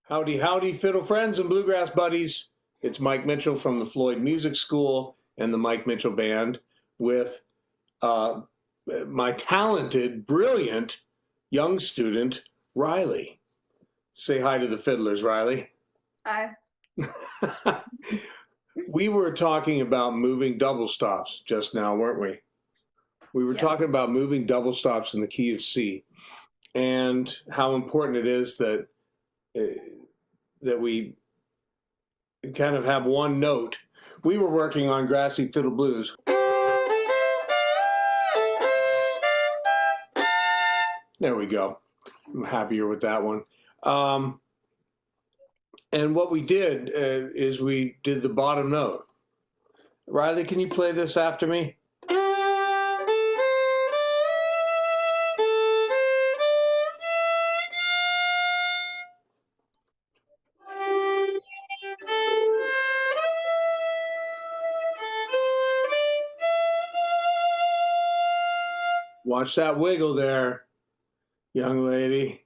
Howdy, howdy, fiddle friends and bluegrass buddies. It's Mike Mitchell from the Floyd Music School and the Mike Mitchell Band with my talented, brilliant young student, Riley. Say hi to the fiddlers, Riley. Hi. We were talking about moving double stops just now, weren't we? We were talking about moving double stops in the key of C and how important it is that that we kind of have one note. We were working on Grassy Fiddle Blues. There we go. I'm happier with that one. And what we did is we did the bottom note. Riley, can you play this after me? Watch that wiggle there, young lady.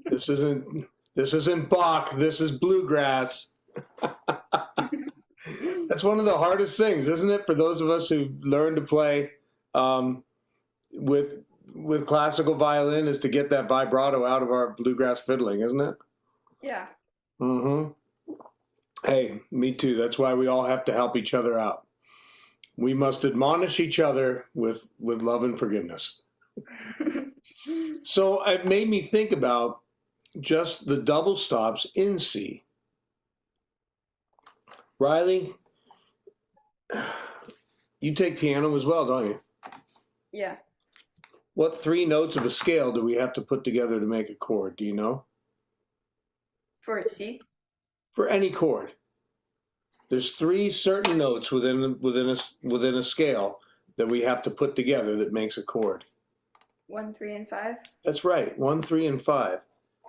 This isn't Bach, this is bluegrass. That's one of the hardest things, isn't it, for those of us who learn to play with classical violin, is to get that vibrato out of our bluegrass fiddling, isn't it? Yeah. Mm-hmm. Hey, me too. That's why we all have to help each other out. We must admonish each other with love and forgiveness. So it made me think about just the double stops in C. Riley, you take piano as well, don't you? Yeah. What 3 notes of a scale do we have to put together to make a chord? Do you know? For C? For any chord. There's 3 certain notes within a scale that we have to put together that makes a chord. 1, 3, and 5? That's right, 1, 3, and 5.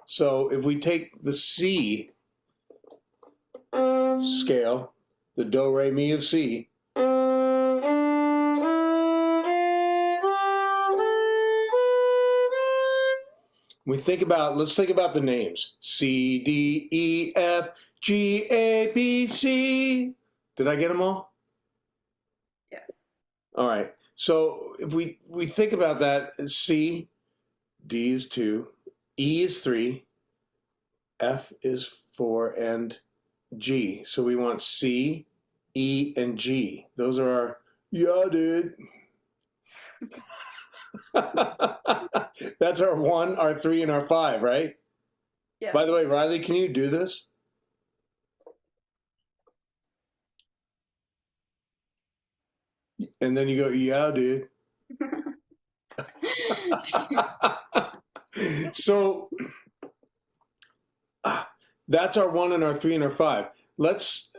So if we take the C scale, the do, re, mi of C, let's think about the names. C, D, E, F, G, A, B, C. Did I get them all? Yeah. All right. So if we think about that, C, D is 2, E is 3, F is 4, and G. So we want C, E, and G. Those are our, yeah, dude. That's our 1, our 3, and our 5, right? Yeah. By the way, Riley, can you do this? And then you go, yeah, dude. So that's our 1 and our 3 and our 5. Let's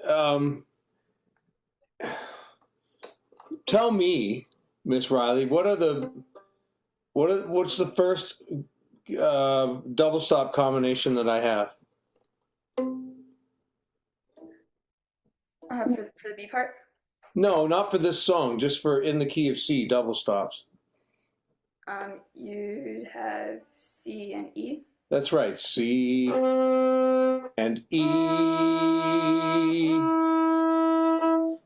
tell me, Miss Riley, what's the first double stop combination that I have? For the B part? No, not for this song, just for in the key of C, double stops. You'd have C and E. That's right, C and E.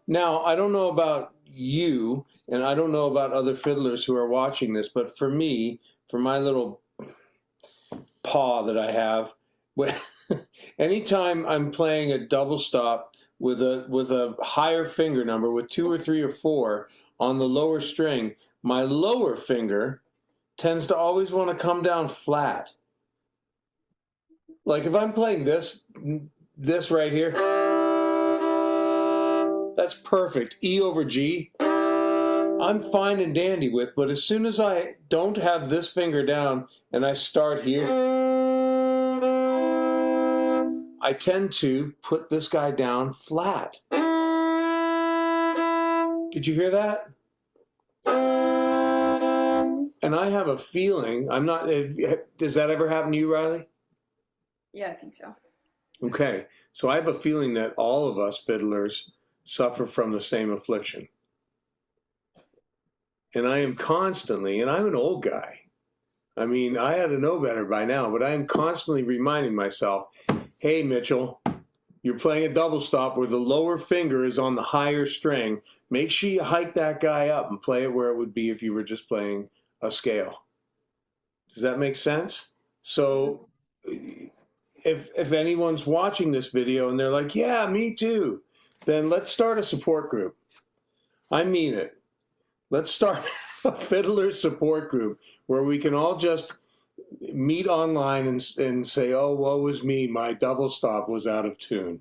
Now, I don't know about you, and I don't know about other fiddlers who are watching this, but for me, for my little paw that I have, anytime I'm playing a double stop with a higher finger number, with 2 or 3 or 4 on the lower string, my lower finger tends to always want to come down flat. Like if I'm playing this right here, that's perfect. E over G, I'm fine and dandy with, but as soon as I don't have this finger down and I start here, I tend to put this guy down flat. Did you hear that? And I have a feeling, does that ever happen to you, Riley? Yeah, I think so. Okay, so I have a feeling that all of us fiddlers suffer from the same affliction. And I am constantly, and I'm an old guy. I mean, I ought to know better by now, but I am constantly reminding myself, hey, Mitchell, you're playing a double stop where the lower finger is on the higher string. Make sure you hike that guy up and play it where it would be if you were just playing a scale. Does that make sense? So if anyone's watching this video and they're like, yeah, me too, then let's start a support group. I mean it. Let's start a fiddler support group where we can all just meet online and say, oh, woe is me, my double stop was out of tune.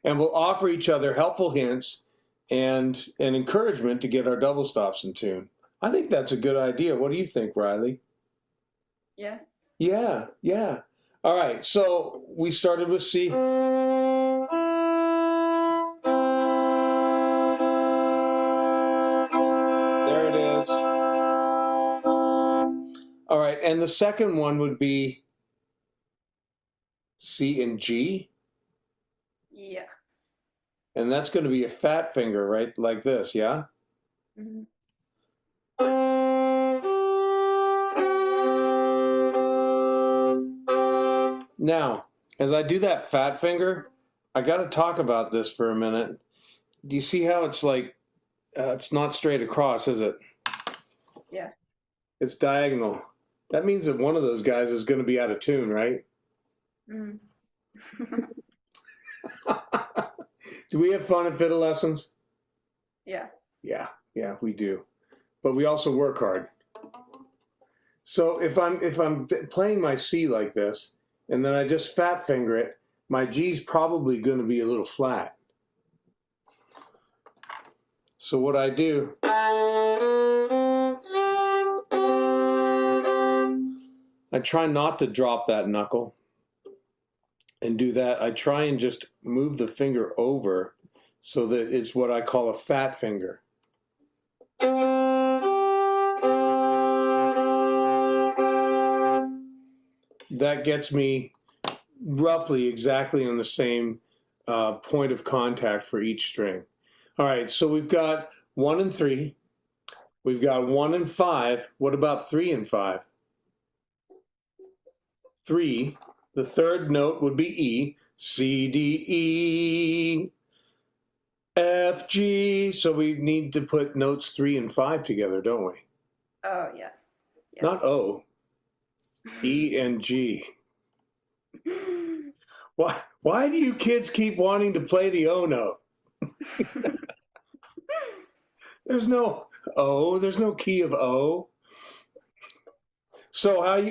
And we'll offer each other helpful hints and encouragement to get our double stops in tune. I think that's a good idea. What do you think, Riley? Yeah. Yeah. All right, so we started with C. There it is. All right, and the second one would be C and G. Yeah. And that's going to be a fat finger, right? Like this, yeah? Mm-hmm. Now, as I do that fat finger, I got to talk about this for a minute. Do you see how it's like, it's not straight across, is it? Yeah. It's diagonal. That means that one of those guys is going to be out of tune, right? Mm. Do we have fun at fiddle lessons? Yeah. Yeah, we do. But we also work hard. So if I'm playing my C like this, and then I just fat finger it, my G's probably going to be a little flat. So what I do, I try not to drop that knuckle and do that. I try and just move the finger over so that it's what I call a fat finger. That gets me roughly exactly on the same point of contact for each string. All right, so we've got 1 and 3. We've got 1 and 5. What about 3 and 5? 3, the third note would be E, C, D, E, F, G. So we need to put notes 3 and 5 together, don't we? Oh, yeah. Not O. E and G. Why do you kids keep wanting to play the O note? There's no O. There's no key of O. So how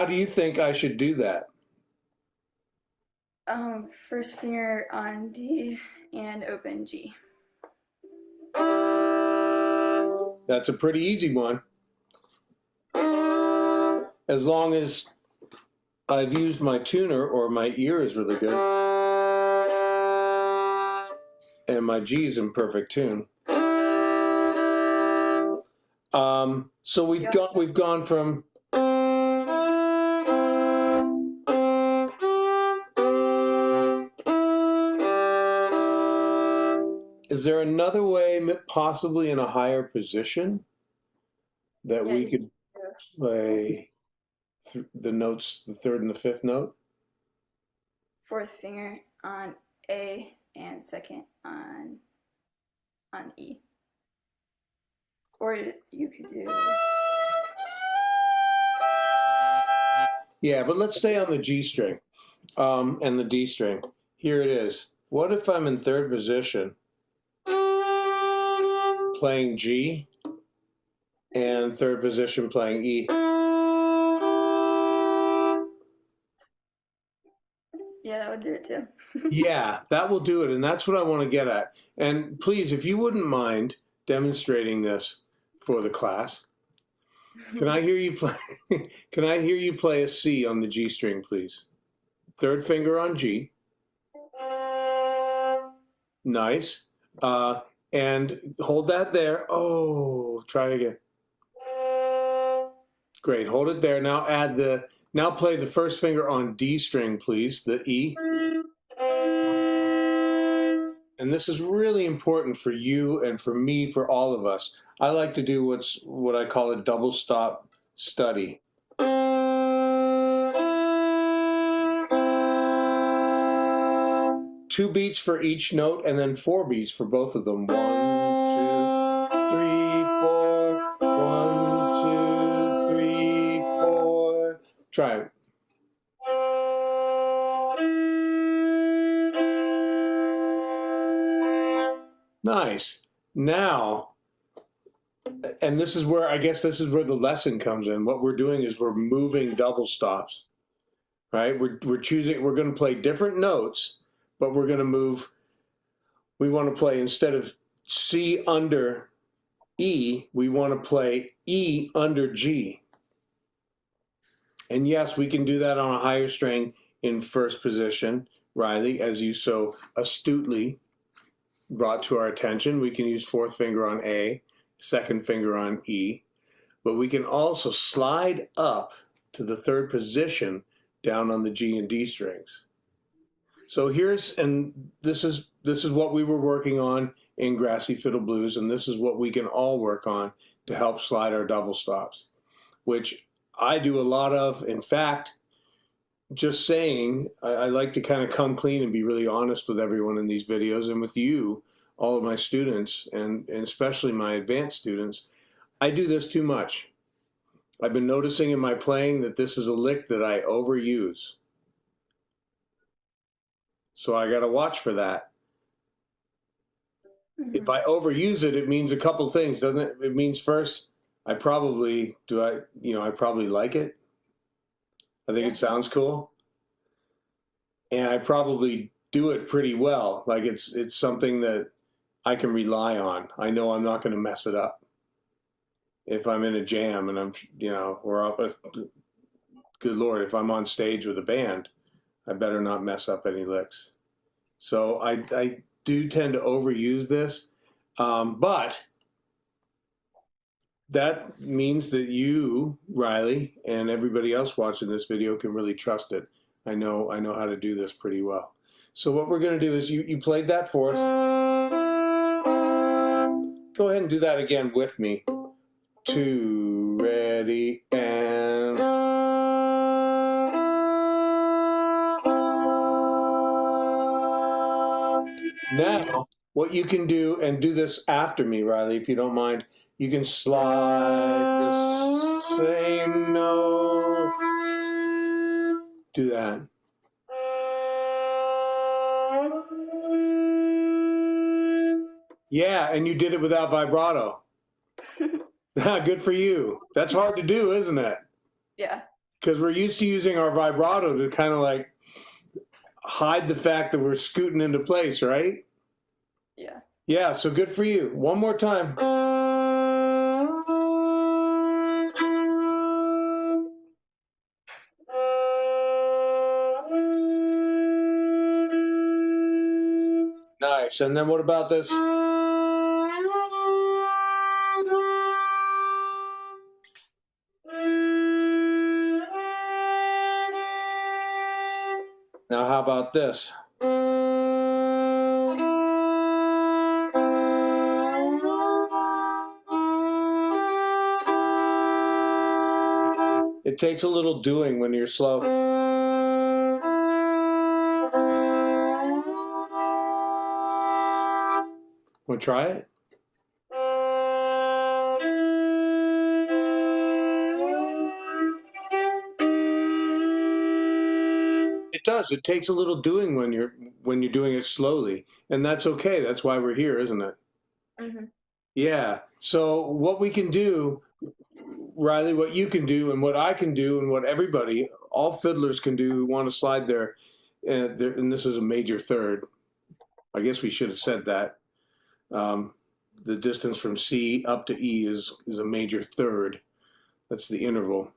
do you think I should do that? First finger on D and open G. That's a pretty easy one. As long as I've used my tuner or my ear is really good. And my G's in perfect tune. So we've gone from is there another way, possibly in a higher position, that we could play the notes, the third and the fifth note? Fourth finger on A and second on E. Or you could do... Yeah, but let's stay on the G string and the D string. Here it is. What if I'm in third position playing G and third position playing E? Yeah, that would do it too. Yeah, that will do it, and that's what I want to get at. And please, if you wouldn't mind demonstrating this for the class, can I hear you play? Can I hear you play a C on the G string, please? Third finger on G. Nice. And hold that there. Oh, try again. Great. Hold it there. Now now play the first finger on D string, please. The E. And this is really important for you and for me, for all of us. I like to do what I call a double stop study. 2 beats for each note and then 4 beats for both of them. 1, 2, 3, 4. 1, 2, 3, 4. Try it. Nice. Now, and this is where, I guess this is where the lesson comes in. What we're doing is we're moving double stops, right? We're choosing, we're going to play different notes, but we're going to move, we want to play, instead of C under E, we want to play E under G. And yes, we can do that on a higher string in first position, Riley, as you so astutely brought to our attention. We can use fourth finger on A, second finger on E, but we can also slide up to the third position down on the G and D strings. So here's, and this is what we were working on in Grassy Fiddle Blues, and this is what we can all work on to help slide our double stops, which I do a lot of. In fact, just saying, I like to kind of come clean and be really honest with everyone in these videos, and with you, all of my students, and especially my advanced students. I do this too much. I've been noticing in my playing that this is a lick that I overuse. So I got to watch for that. If I overuse it, it means a couple things, doesn't it? It means first, I probably like it. I think it sounds cool. And I probably do it pretty well. Like it's something that I can rely on. I know I'm not going to mess it up. If I'm in a jam and I'm, we're up, good Lord, if I'm on stage with a band, I better not mess up any licks. So I do tend to overuse this, but that means that you, Riley, and everybody else watching this video can really trust it. I know how to do this pretty well. So what we're going to do is you played that for us. Go ahead and do that again with me. 2, ready, and... Now, what you can do, and do this after me, Riley, if you don't mind, you can slide the same note. Do that. Yeah, and you did it without vibrato. Good for you. That's hard to do, isn't it? Yeah. Because we're used to using our vibrato to kind of like hide the fact that we're scooting into place, right? Yeah. Yeah, so good for you. One more time. Nice. And then what about this? Now how about this? It takes a little doing when you're slow. Want to try it? It does. It takes a little doing when you're doing it slowly, and that's okay. That's why we're here, isn't it? Mm-hmm. Yeah. So what we can do, Riley, what you can do, and what I can do, and what everybody, all fiddlers can do who want to slide and this is a major third. I guess we should have said that. The distance from C up to E is a major third. That's the interval.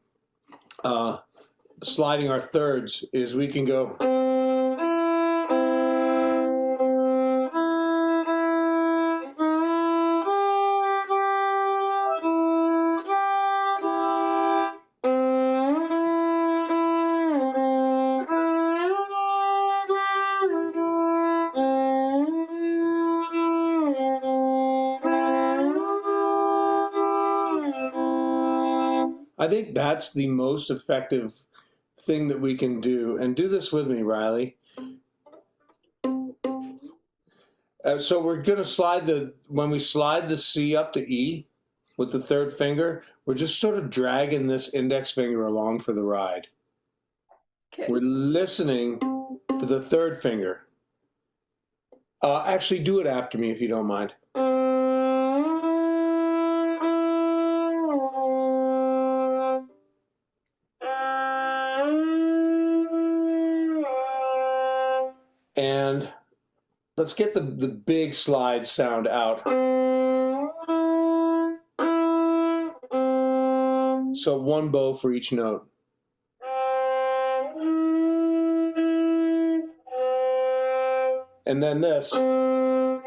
Sliding our thirds is we can go. I think that's the most effective thing that we can do. And do this with me, Riley. So we're going to slide when we slide the C up to E with the third finger, we're just sort of dragging this index finger along for the ride. Okay. We're listening for the third finger. Actually, do it after me if you don't mind. And let's get the big slide sound out. So one bow for each note. And then this. Now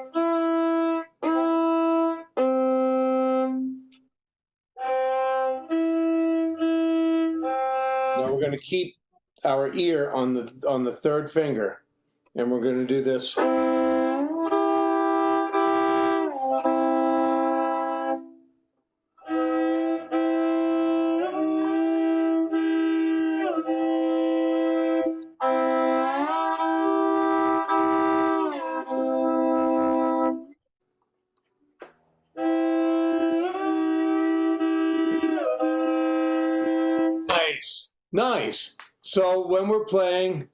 we're going to keep our ear on the third finger, and we're going to do this. Nice, nice. So when we're playing,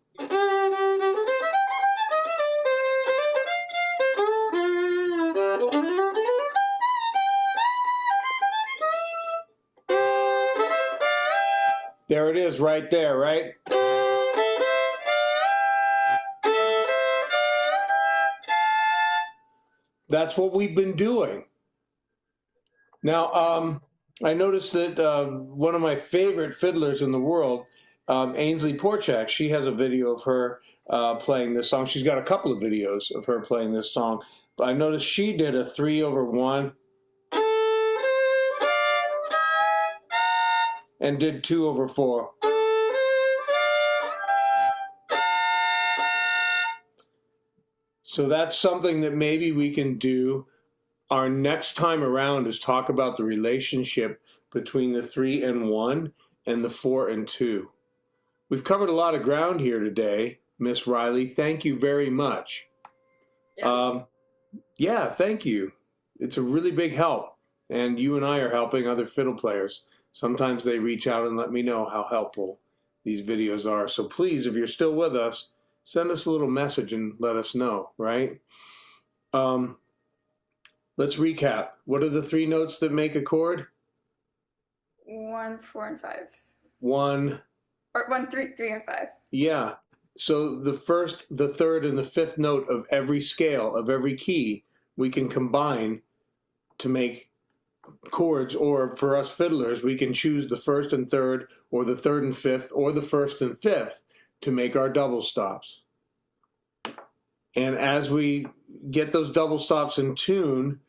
there it is right there, right? That's what we've been doing. Now, I noticed that one of my favorite fiddlers in the world, Ainsley Porchak, she has a video of her playing this song. She's got a couple of videos of her playing this song. But I noticed she did a 3/1 and did 2/4. So that's something that maybe we can do our next time around, is talk about the relationship between the 3/1 and the 4/2. We've covered a lot of ground here today, Miss Riley. Thank you very much. Yeah, thank you. It's a really big help. And you and I are helping other fiddle players. Sometimes they reach out and let me know how helpful these videos are. So please, if you're still with us, send us a little message and let us know, right? Let's recap. What are the three notes that make a chord? 1, 4, and 5. 1. Or 1, 3, 3, and 5. Yeah. So the first, the third, and the fifth note of every scale, of every key, we can combine to make chords. Or for us fiddlers, we can choose the first and third, or the third and fifth, or the first and fifth to make our double stops. And as we get those double stops in tune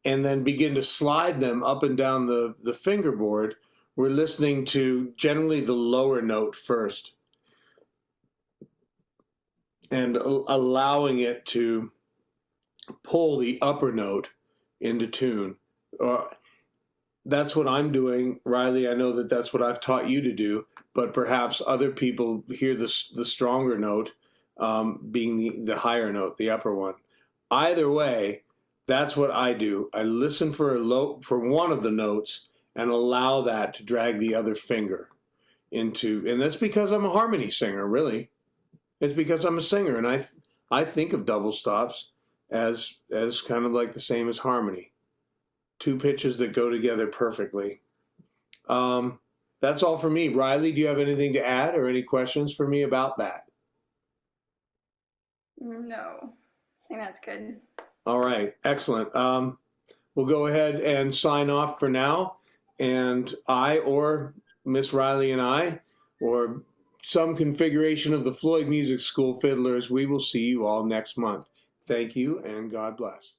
and then begin to slide them up and down the fingerboard, we're listening to generally the lower note first and allowing it to pull the upper note into tune. That's what I'm doing, Riley. I know that that's what I've taught you to do, but perhaps other people hear the stronger note being the higher note, the upper one. Either way, that's what I do. I listen for one of the notes and allow that to drag the other finger into, and that's because I'm a harmony singer, really. It's because I'm a singer, and I think of double stops as kind of like the same as harmony. Two pitches that go together perfectly. That's all for me. Riley, do you have anything to add or any questions for me about that? No, I think that's good. All right, excellent. We'll go ahead and sign off for now. And I, or Miss Riley and I, or some configuration of the Floyd Music School Fiddlers, we will see you all next month. Thank you, and God bless.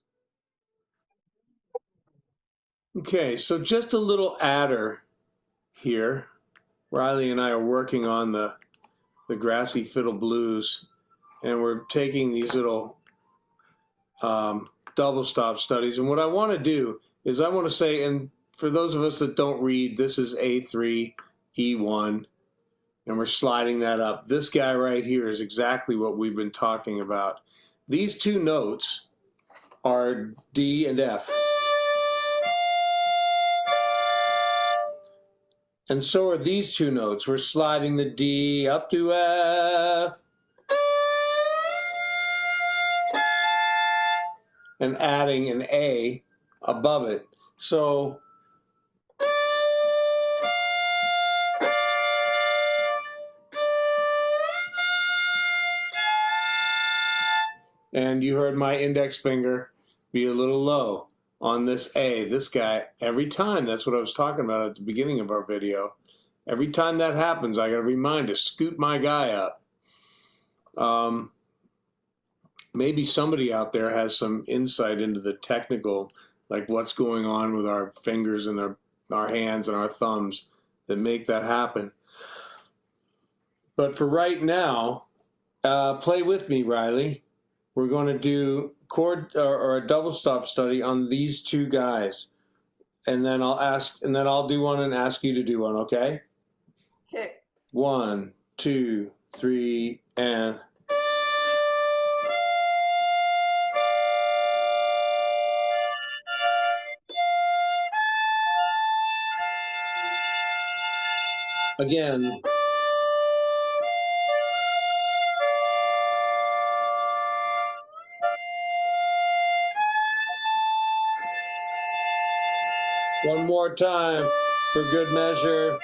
Okay, so just a little adder here. Riley and I are working on the Grassy Fiddle Blues, and we're taking these little double stop studies. And what I want to do is I want to say, and for those of us that don't read, this is A3, E1, and we're sliding that up. This guy right here is exactly what we've been talking about. These two notes are D and F. And so are these two notes. We're sliding the D up to F and adding an A above it. So and you heard my index finger be a little low on this A. This guy, every time, that's what I was talking about at the beginning of our video. Every time that happens, I got to remind to scoot my guy up. Maybe somebody out there has some insight into the technical, like what's going on with our fingers and our hands and our thumbs that make that happen. But for right now, play with me, Riley. We're going to do chord or a double stop study on these two guys, and then I'll do one and ask you to do one. Okay? Okay. 1, 2, 3, and. Again. One more time for good measure.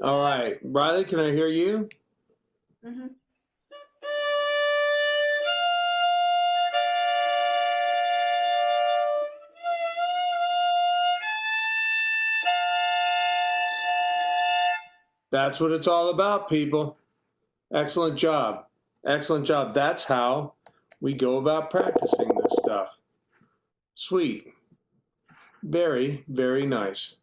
All right, Riley, can I hear you? Mm-hmm. That's what it's all about, people. Excellent job. Excellent job. That's how we go about practicing this stuff. Sweet. Very, very nice.